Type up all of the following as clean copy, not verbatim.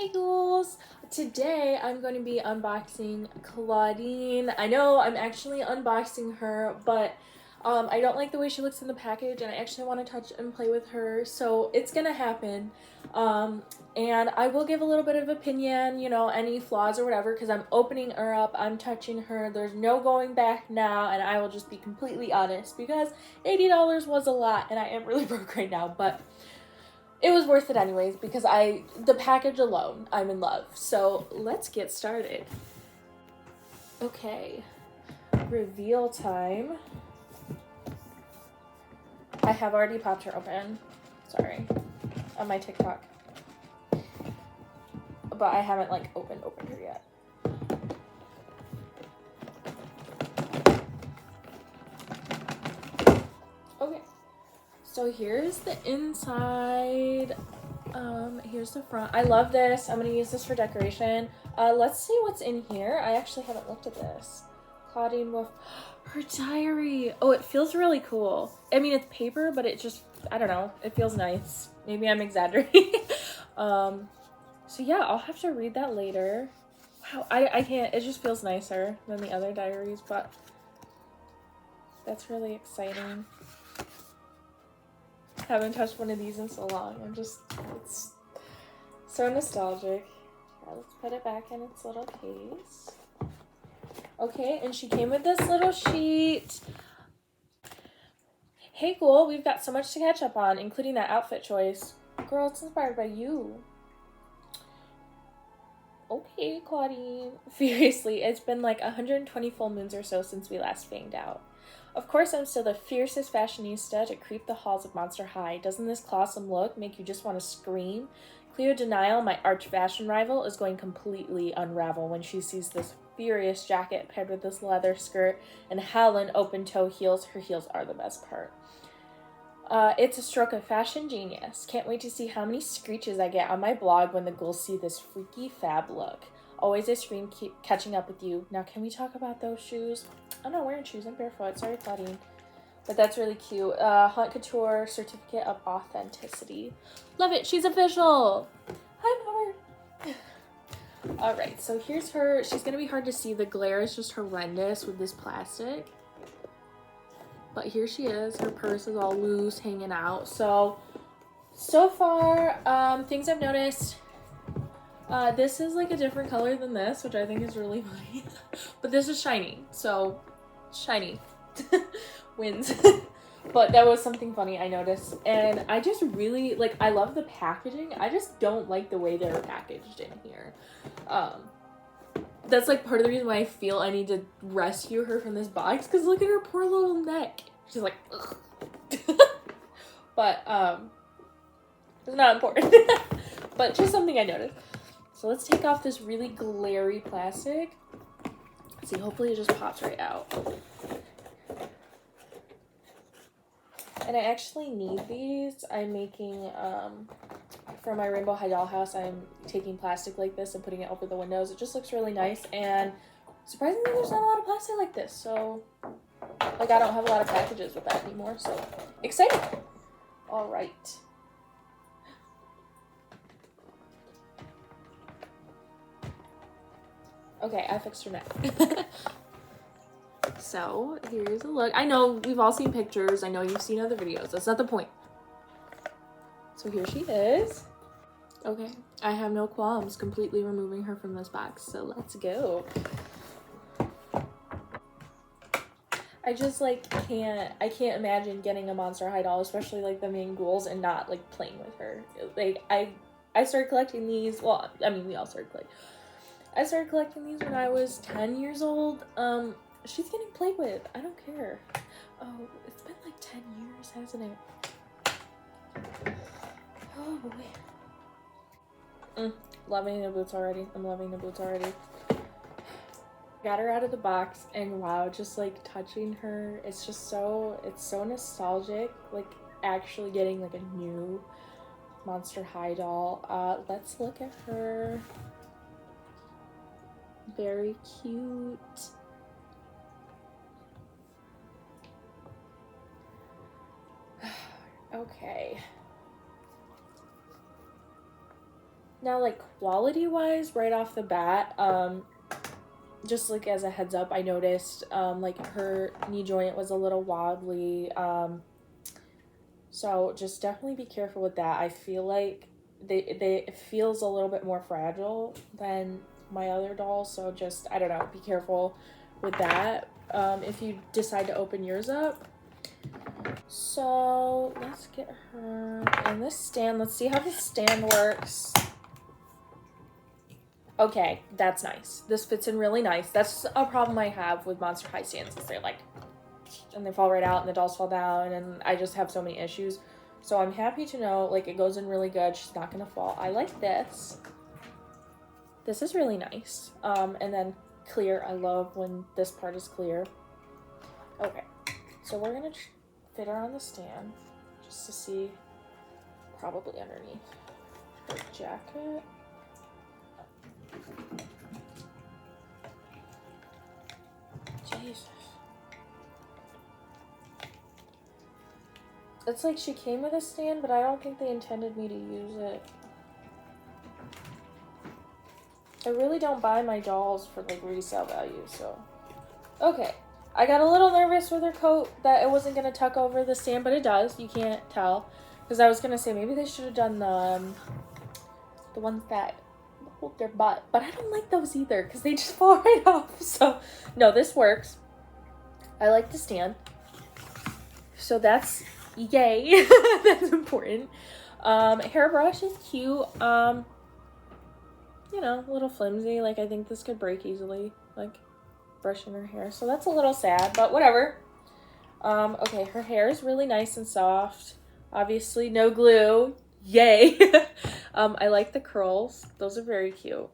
Hey ghouls! Today I'm going to be unboxing Clawdeen. I know I'm actually unboxing her, but I don't like the way she looks in the package and I actually want to touch and play with her, so it's gonna happen. And I will give a little bit of opinion, you know, any flaws or whatever, because I'm opening her up, I'm touching her, there's no going back now, and I will just be completely honest because $80 was a lot and I am really broke right now, but it was worth it anyways because the package alone, I'm in love. So let's get started. Okay, reveal time. I have already popped her open, sorry, on my TikTok. But I haven't like opened her yet. Okay, so here's the inside. Here's the front. I love this. I'm gonna use this for decoration. Let's see what's in here. I actually haven't looked at this. Clawdeen Wolf, her diary. Oh, it feels really cool. I mean, it's paper, but it just, I don't know, it feels nice. Maybe I'm exaggerating. So yeah, I'll have to read that later. Wow, I can't, it just feels nicer than the other diaries, but that's really exciting. Haven't touched one of these in so long. It's so nostalgic. Yeah, let's put it back in its little case. Okay, and she came with this little sheet. Hey, Ghoul, we've got so much to catch up on, including that outfit choice. Girl, it's inspired by you. Okay, Clawdeen. Furiously, it's been like 120 full moons or so since we last fanged out. Of course, I'm still the fiercest fashionista to creep the halls of Monster High. Doesn't this clawsome look make you just want to scream? Cleo Denial, my arch fashion rival, is going completely unravel when she sees this furious jacket paired with this leather skirt and Helen open-toe heels. Her heels are the best part. It's a stroke of fashion genius. Can't wait to see how many screeches I get on my blog when the ghouls see this freaky fab look. Always a scream catching up with you. Now can we talk about those shoes? I'm not wearing shoes, I'm barefoot. Sorry, Clawdeen. But that's really cute. Haute Couture Certificate of Authenticity. Love it, she's official! Hi, Mother! Alright, so here's her. She's gonna be hard to see. The glare is just horrendous with this plastic. But here she is. Her purse is all loose, hanging out. So far, things I've noticed. This is like a different color than this, which I think is really funny. But this is shiny, so shiny wins. But that was something funny I noticed. And I just really, like, I love the packaging. I just don't like the way they're packaged in here. That's like part of the reason why I feel I need to rescue her from this box, because look at her poor little neck. She's like, ugh. But it's not important. But just something I noticed. So let's take off this really glary plastic. Let's see, hopefully it just pops right out. And I actually need these. I'm making for my Rainbow High Dollhouse, I'm taking plastic like this and putting it over the windows. It just looks really nice, and surprisingly there's not a lot of plastic like this, so like I don't have a lot of packages with that anymore, so excited. All right. Okay, I fixed her neck. So here's a look. I know we've all seen pictures. I know you've seen other videos. That's not the point. So here she is. Okay, I have no qualms completely removing her from this box, so let's go. I just like I can't imagine getting a Monster High doll, especially like the main ghouls, and not like playing with her. Like I started collecting these, well, I mean we all started collecting. I started collecting these when I was 10 years old. She's getting played with. I don't care. Oh, it's been like 10 years, hasn't it? Oh boy. Loving the boots already. I'm loving the boots already. Got her out of the box, and wow, just like touching her, it's so nostalgic. Like actually getting like a new Monster High doll. Let's look at her. Very cute. Okay. Now, like, quality-wise, right off the bat, just like as a heads up, I noticed like her knee joint was a little wobbly, so just definitely be careful with that. I feel like it feels a little bit more fragile than my other dolls, so just, I don't know, be careful with that if you decide to open yours up. So let's get her in this stand. Let's see how this stand works. Okay, that's nice. This fits in really nice. That's a problem I have with Monster High stands, is they're like, and they fall right out and the dolls fall down, and I just have so many issues. So I'm happy to know, like, it goes in really good. She's not gonna fall. I like this. This is really nice. And then clear. I love when this part is clear. Okay, so we're gonna fit her on the stand just to see, probably underneath her jacket. Jesus. It's like she came with a stand, but I don't think they intended me to use it. I really don't buy my dolls for like resale value, so. Okay. I got a little nervous with her coat that it wasn't going to tuck over the stand, but it does. You can't tell. Because I was going to say maybe they should have done the ones that hold their butt. But I don't like those either because they just fall right off. So, no, this works. I like the stand. So that's yay. That's important. Hairbrush is cute. You know, a little flimsy. Like, I think this could break easily. Like, brushing her hair. So that's a little sad, but whatever. Okay, her hair is really nice and soft. Obviously, no glue. Yay. I like the curls. Those are very cute.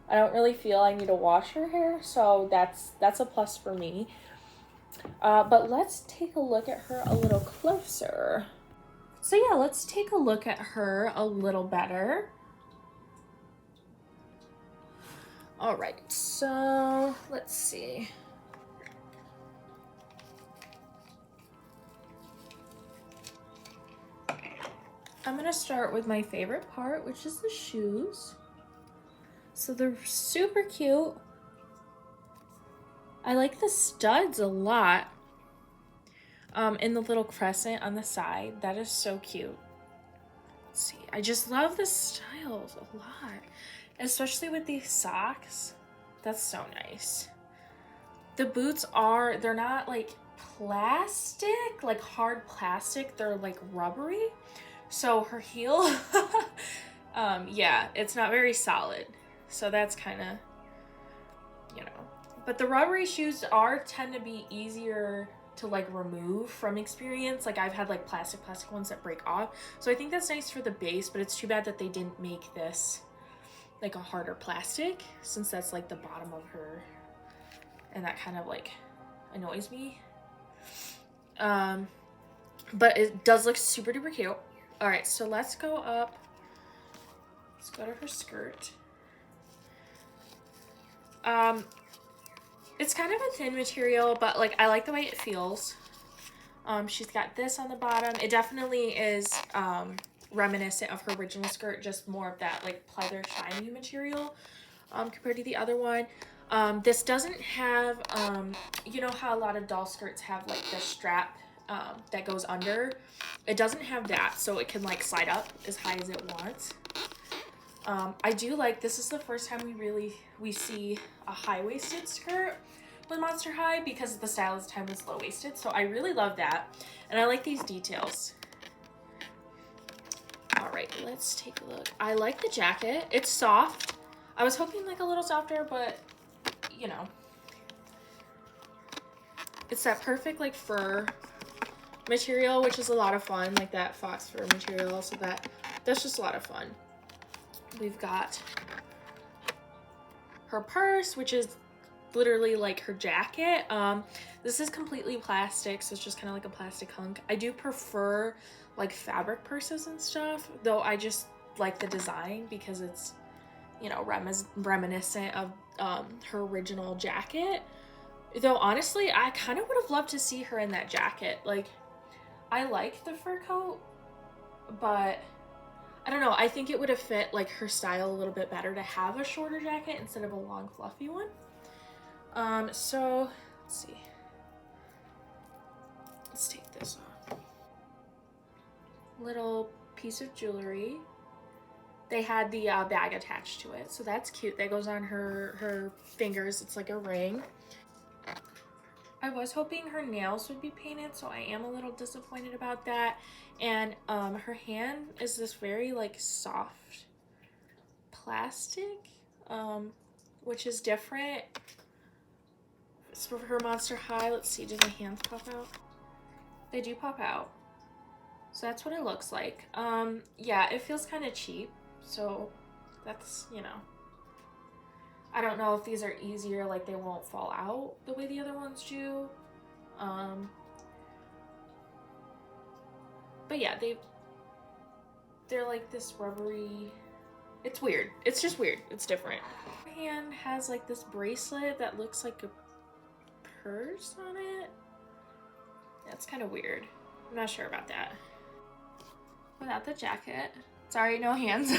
I don't really feel I need to wash her hair, so that's a plus for me. But let's take a look at her a little closer. So yeah, let's take a look at her a little better. All right, so let's see. I'm gonna start with my favorite part, which is the shoes. So they're super cute. I like the studs a lot. And the little crescent on the side, that is so cute. Let's see, I just love the styles a lot. Especially with these socks. That's so nice. The boots they're not like plastic, like hard plastic. They're like rubbery. So her heel, yeah, it's not very solid. So that's kind of, you know. But the rubbery shoes tend to be easier to like remove from experience. Like I've had like plastic ones that break off. So I think that's nice for the base, but it's too bad that they didn't make this like a harder plastic, since that's like the bottom of her, and that kind of like annoys me. But it does look super duper cute. All right, so let's go up. Let's go to her skirt. It's kind of a thin material, but like I like the way it feels. She's got this on the bottom. It definitely is reminiscent of her original skirt, just more of that like pleather shiny material compared to the other one. This doesn't have you know how a lot of doll skirts have like the strap that goes under. It doesn't have that, so it can like slide up as high as it wants. I do like, this is the first time we see a high-waisted skirt with Monster High, because the style this time was low-waisted, so I really love that, and I like these details. All right, let's take a look. I like the jacket. It's soft. I was hoping like a little softer, but you know, it's that perfect like fur material, which is a lot of fun, like that fox fur material, so that's just a lot of fun. We've got her purse, which is literally like her jacket. This is completely plastic, so it's just kind of like a plastic hunk. I do prefer like fabric purses and stuff, though I just like the design because it's, you know, reminiscent of her original jacket. Though honestly, I kind of would have loved to see her in that jacket. Like, I like the fur coat, but I don't know, I think it would have fit like her style a little bit better to have a shorter jacket instead of a long fluffy one. So let's see. Let's take this off. Little piece of jewelry. They had the bag attached to it, so that's cute. That goes on her fingers. It's like a ring. I was hoping her nails would be painted, so I am a little disappointed about that. And her hand is this very like soft plastic, which is different. It's for her Monster High. Let's see, do the hands pop out? They do pop out. So that's what it looks like. Yeah, it feels kind of cheap. So that's, you know, I don't know if these are easier, like they won't fall out the way the other ones do. But yeah, they're like this rubbery, it's weird. It's just weird. It's different. Her hand has like this bracelet that looks like a purse on it. That's kind of weird. I'm not sure about that. Without the jacket. Sorry, no hands.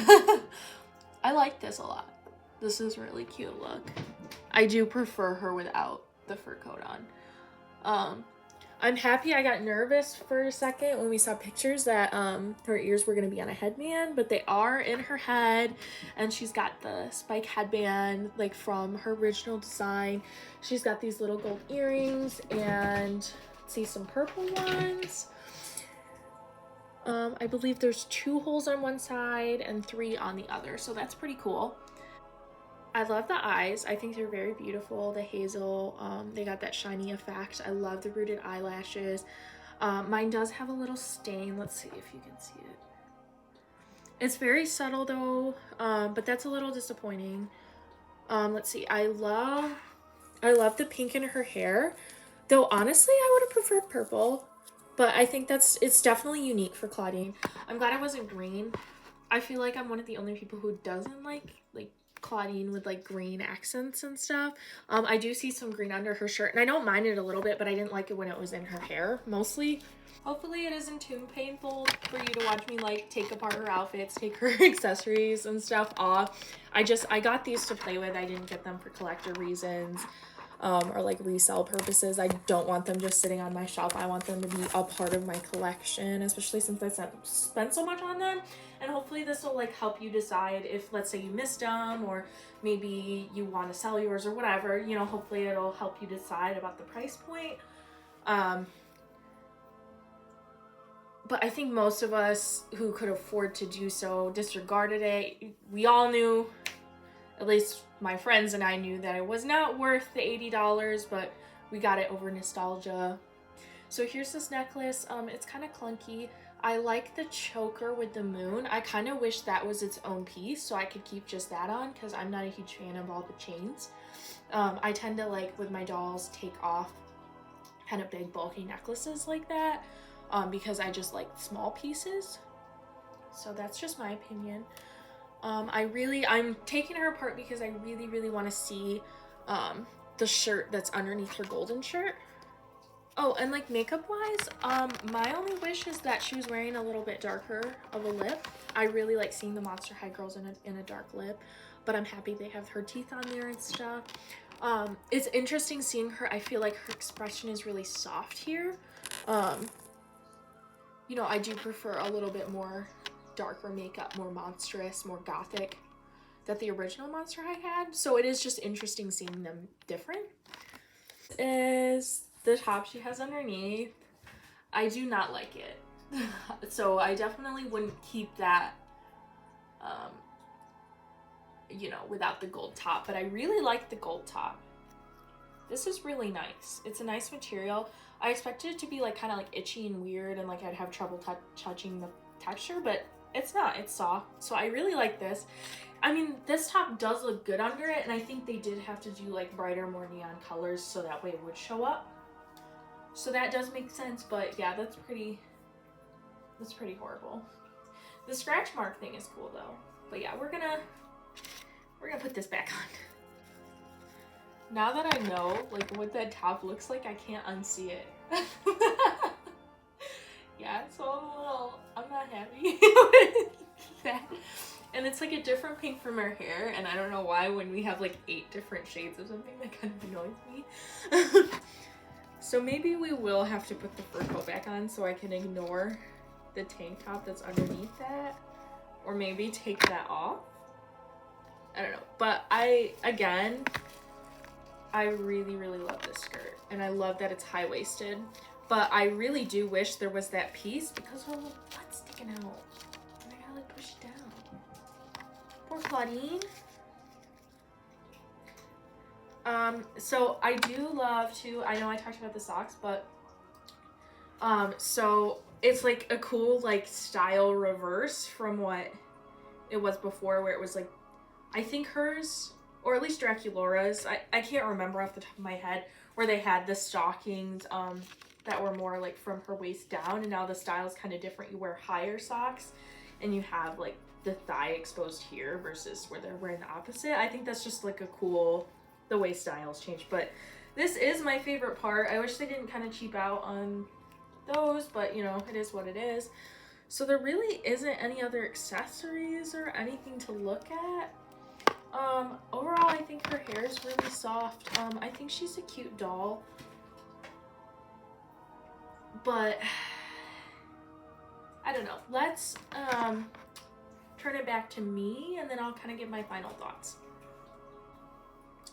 I like this a lot. This is a really cute look. I do prefer her without the fur coat on. I'm happy. I got nervous for a second when we saw pictures that her ears were going to be on a headband, but they are in her head, and she's got the spike headband like from her original design. She's got these little gold earrings and see some purple ones. I believe there's 2 holes on one side and 3 on the other, so that's pretty cool. I love the eyes. I think they're very beautiful. The hazel, they got that shiny effect. I love the rooted eyelashes. Mine does have a little stain. Let's see if you can see it. It's very subtle though, but that's a little disappointing. Let's see. I love the pink in her hair, though honestly I would have preferred purple. But I think it's definitely unique for Clawdeen. I'm glad it wasn't green. I feel like I'm one of the only people who doesn't like Clawdeen with like green accents and stuff. I do see some green under her shirt, and I don't mind it a little bit, but I didn't like it when it was in her hair mostly. Hopefully it isn't too painful for you to watch me like take apart her outfits, take her accessories and stuff off. I got these to play with. I didn't get them for collector reasons. Or like resale purposes. I don't want them just sitting on my shelf. I want them to be a part of my collection, especially since I spent so much on them. And hopefully this will like help you decide if, let's say, you missed them, or maybe you want to sell yours or whatever, you know. Hopefully it'll help you decide about the price point. But I think most of us who could afford to do so disregarded it. We all knew, at least my friends and I knew, that it was not worth the $80, but we got it over nostalgia. So here's this necklace. It's kind of clunky. I like the choker with the moon. I kind of wish that was its own piece so I could keep just that on, because I'm not a huge fan of all the chains. I tend to, like, with my dolls, take off kind of big bulky necklaces like that, because I just like small pieces. So that's just my opinion. I'm taking her apart because I really want to see the shirt that's underneath her golden shirt. Oh, and like makeup wise, my only wish is that she was wearing a little bit darker of a lip. I really like seeing the Monster High girls in a dark lip, but I'm happy they have her teeth on there and stuff. It's interesting seeing her. I feel like her expression is really soft here. You know, I do prefer a little bit more darker makeup, more monstrous, more gothic, that the original Monster High had. So it is just interesting seeing them different. This is the top she has underneath. I do not like it. So I definitely wouldn't keep that, you know, without the gold top. But I really like the gold top. This is really nice. It's a nice material. I expected it to be like kind of like itchy and weird, and like I'd have trouble touching the texture, but it's not. It's soft. So I really like this. I mean, this top does look good under it, and I think they did have to do like brighter, more neon colors so that way it would show up. So that does make sense, but yeah, that's pretty horrible. The scratch mark thing is cool though. But yeah, we're gonna put this back on. Now that I know like what that top looks like, I can't unsee it. Yeah, so I'm not happy. that. And it's like a different pink from her hair, and I don't know why when we have like 8 different shades of something that kind of annoys me. So maybe we will have to put the fur coat back on so I can ignore the tank top that's underneath that, or maybe take that off. I don't know, but I really love this skirt, and I love that it's high-waisted, but I really do wish there was that piece because her little butt's sticking out, and I gotta like push it down. Poor Clawdeen. So I do love to, I know I talked about the socks, but so it's like a cool like style reverse from what it was before, where it was like, I think hers, or at least Draculaura's, I can't remember off the top of my head, where they had the stockings that were more like from her waist down, and now the style's kind of different. You wear higher socks and you have like the thigh exposed here versus where they're wearing the opposite. I think that's just like a cool, the way styles change. But this is my favorite part. I wish they didn't kind of cheap out on those, but you know, it is what it is. So there really isn't any other accessories or anything to look at. Overall, I think her hair is really soft. I think she's a cute doll, but I don't know. Let's turn it back to me, and then I'll kind of give my final thoughts.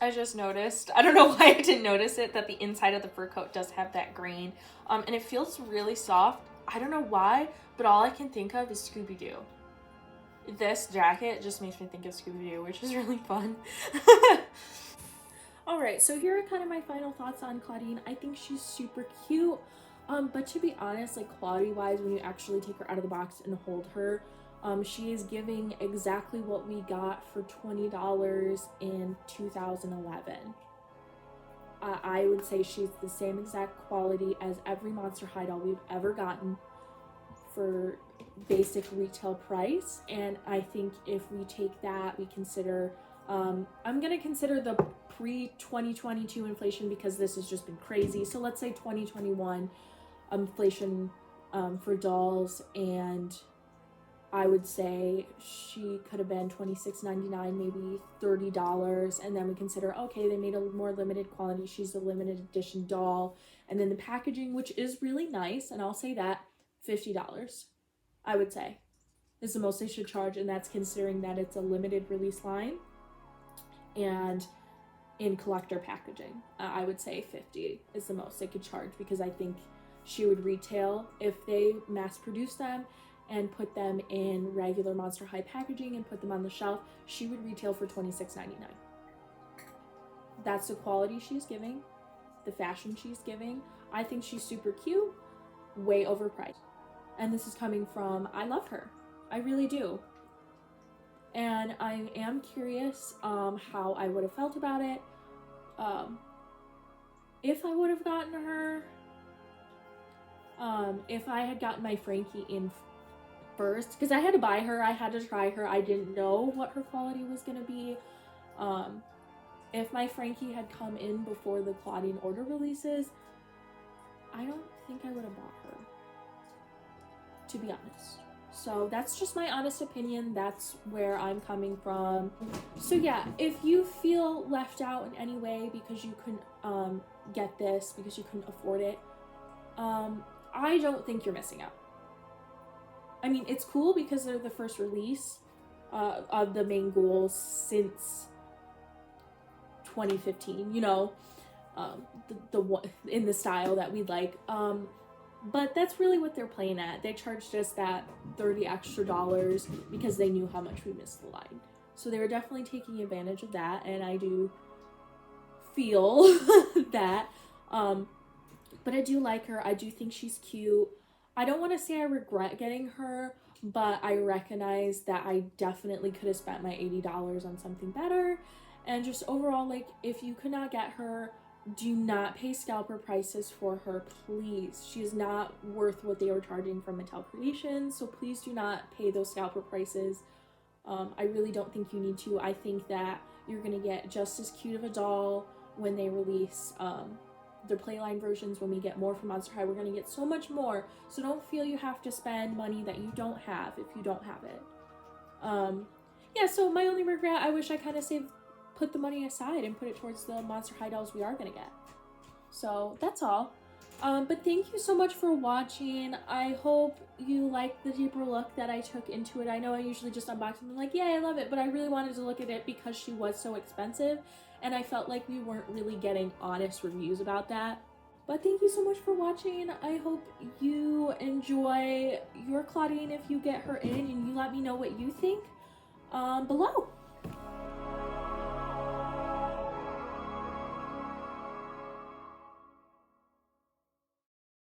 I just noticed, I don't know why I didn't notice it, that the inside of the fur coat does have that green, and it feels really soft. I don't know why, but all I can think of is Scooby-Doo. This jacket just makes me think of Scooby-Doo, which is really fun. Alright, so here are kind of my final thoughts on Clawdeen. I think she's super cute, but to be honest, like quality-wise, when you actually take her out of the box and hold her, she is giving exactly what we got for $20 in 2011. I would say she's the same exact quality as every Monster High doll we've ever gotten for basic retail price. And I think if we take that, we consider, I'm gonna consider the pre-2022 inflation because this has just been crazy. So let's say 2021 inflation for dolls, and I would say she could have been $26.99, maybe $30, and then we consider, okay, they made a more limited quality, she's a limited edition doll, and then the packaging, which is really nice, and I'll say that, $50, I would say, is the most they should charge, and that's considering that it's a limited release line, and in collector packaging, I would say $50 is the most they could charge, because I think she would retail, if they mass produce them, and put them in regular Monster High packaging and put them on the shelf, she would retail for $26.99. That's the quality she's giving, the fashion she's giving. I think she's super cute, way overpriced. And this is coming from, I love her. I really do. And I am curious how I would have felt about it. If I would have gotten her, if I had gotten my Frankie in first, because I had to buy her, I had to try her, I didn't know what her quality was going to be. If my Frankie had come in before the Clawdeen order releases, I don't think I would have bought her, to be honest. So that's just my honest opinion. That's where I'm coming from. So yeah, if you feel left out in any way because you couldn't get this, because you couldn't afford it, I don't think you're missing out. I mean, it's cool because they're the first release of the main ghouls since 2015, you know, the one in the style that we like. But that's really what they're playing at. They charged us that $30 extra because they knew how much we missed the line. So they were definitely taking advantage of that, and I do feel that. But I do like her. I do think she's cute. I don't want to say I regret getting her, but I recognize that I definitely could have spent my $80 on something better. And just overall, like, if you could not get her, do not pay scalper prices for her, please. She is not worth what they were charging from Mattel Creations, so please do not pay those scalper prices. I really don't think you need to. I think that you're going to get just as cute of a doll when they release their playline versions. When we get more from Monster High, we're going to get so much more. So don't feel you have to spend money that you don't have if you don't have it. Yeah, so my only regret, I wish I kind of put the money aside and put it towards the Monster High dolls we are gonna get. So that's all. But thank you so much for watching. I hope you like the deeper look that I took into it. I know I usually just unbox them and like, yeah, I love it, but I really wanted to look at it because she was so expensive, and I felt like we weren't really getting honest reviews about that. But thank you so much for watching. I hope you enjoy your Clawdeen if you get her in, and you let me know what you think below.